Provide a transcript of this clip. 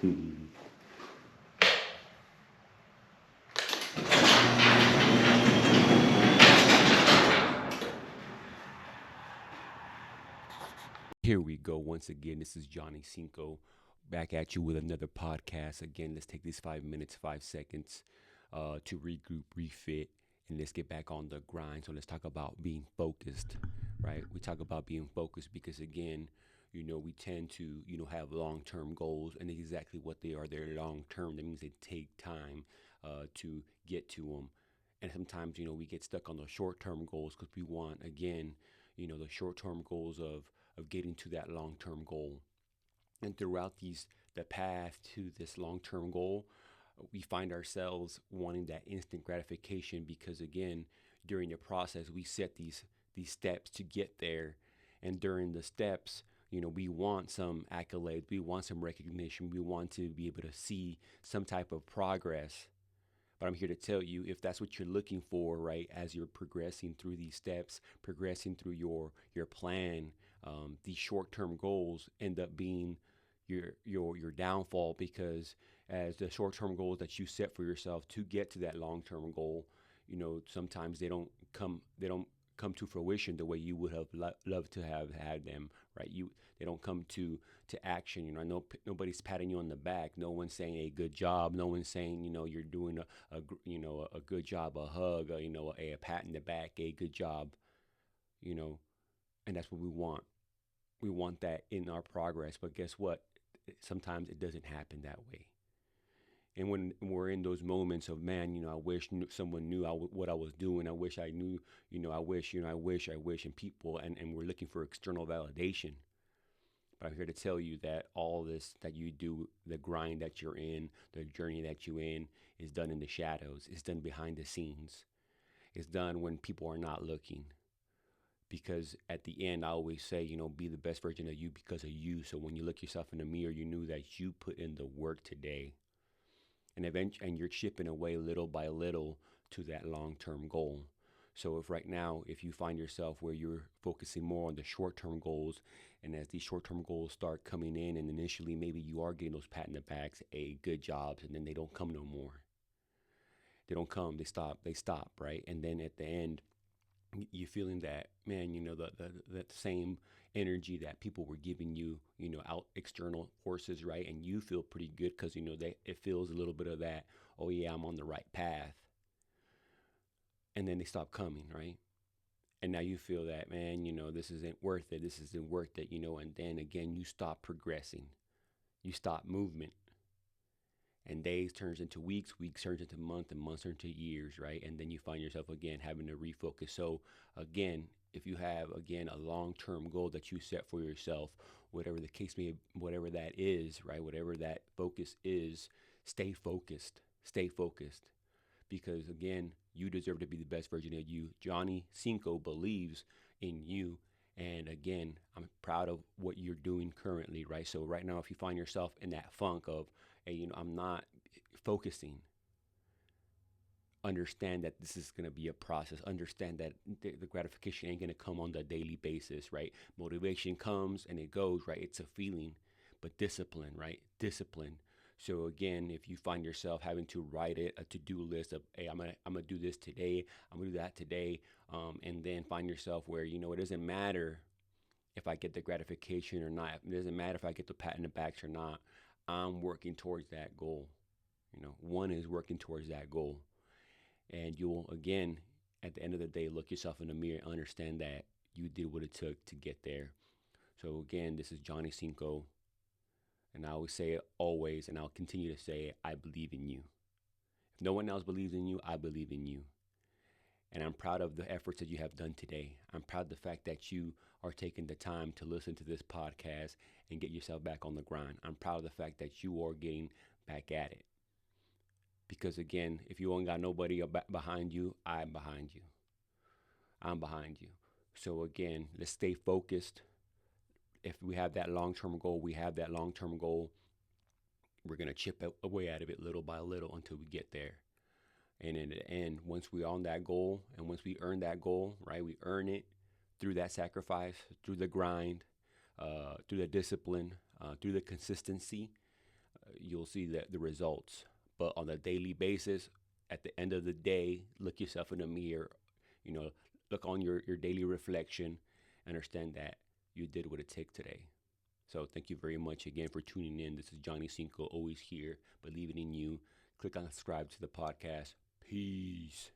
Here we go once again. This is Johnny Cinco back at you with another podcast. Again, let's take these 5 minutes, 5 seconds to regroup, refit, and let's get back on the grind. So let's talk about being focused, right? We talk about being focused because again, we tend to, have long-term goals, and exactly what they are. They're long-term. That means they take time to get to them. And sometimes, we get stuck on the short-term goals because we want, again, the short-term goals of getting to that long-term goal. And throughout the path to this long-term goal, we find ourselves wanting that instant gratification because again, during the process, we set these steps to get there, and during the steps, we want some accolades, we want some recognition, we want to be able to see some type of progress. But I'm here to tell you, if that's what you're looking for, right, as you're progressing through these steps, progressing through your plan, these short-term goals end up being your downfall, because as the short-term goals that you set for yourself to get to that long-term goal, sometimes they don't come to fruition the way you would have loved to have had them, right? They don't come to action. Nobody's patting you on the back. No one's saying a good job. No one's saying you're doing a good job, a hug, a pat in the back, a good job, you know, and that's what we want. We want that in our progress, but guess what? Sometimes it doesn't happen that way. And when we're in those moments of, man, I wish someone knew what I was doing. I wish I knew, I wish, and people, and we're looking for external validation. But I'm here to tell you that all this that you do, the grind that you're in, the journey that you're in, is done in the shadows. It's done behind the scenes. It's done when people are not looking. Because at the end, I always say, be the best version of you because of you. So when you look yourself in the mirror, you knew that you put in the work today, and you're chipping away little by little to that long-term goal. So if you find yourself where you're focusing more on the short-term goals, and as these short-term goals start coming in, and initially maybe you are getting those pat in the backs, a good jobs, and then they don't come no more. They don't come. They stop, right? And then at the end, you feeling that, man, that same energy that people were giving you, out external forces, right? And you feel pretty good because they it feels a little bit of that, oh yeah, I'm on the right path. And then they stop coming, right? And now you feel that, man, this isn't worth it, this isn't worth it, and then again you stop progressing, you stop movement, and days turns into weeks, weeks turns into months, and months turn into years, right? And then you find yourself again having to refocus. So again, if you have again a long-term goal that you set for yourself, whatever the case may, whatever that is, right? Whatever that focus is, stay focused. Stay focused, because again, you deserve to be the best version of you. Johnny Cinco believes in you. And again, I'm proud of what you're doing currently, right? So right now, if you find yourself in that funk of, hey, I'm not focusing, understand that this is going to be a process. Understand that the gratification ain't going to come on the daily basis, right? Motivation comes and it goes, right? It's a feeling, but discipline, right? Discipline. So again, if you find yourself having to write a to-do list of, hey, I'm gonna do this today, I'm gonna do that today, and then find yourself where it doesn't matter if I get the gratification or not. It doesn't matter if I get the pat in the backs or not. I'm working towards that goal. One is working towards that goal. And you'll, again, at the end of the day, look yourself in the mirror and understand that you did what it took to get there. So, again, this is Johnny Cinco. And I always say it always, and I'll continue to say it, I believe in you. If no one else believes in you, I believe in you. And I'm proud of the efforts that you have done today. I'm proud of the fact that you are taking the time to listen to this podcast and get yourself back on the grind. I'm proud of the fact that you are getting back at it. Because again, if you ain't got nobody behind you, I'm behind you. I'm behind you. So again, let's stay focused. If we have that long-term goal, we have that long-term goal. We're going to chip away at it little by little until we get there. And in the end, once we're on that goal, and once we earn that goal, right, we earn it through that sacrifice, through the grind, through the discipline, through the consistency. you'll see the results. But on a daily basis, at the end of the day, look yourself in the mirror, you know, look on your daily reflection, understand that you did what it took today. So thank you very much again for tuning in. This is Jony Cinco, always here, believing in you. Click on subscribe to the podcast. Peace.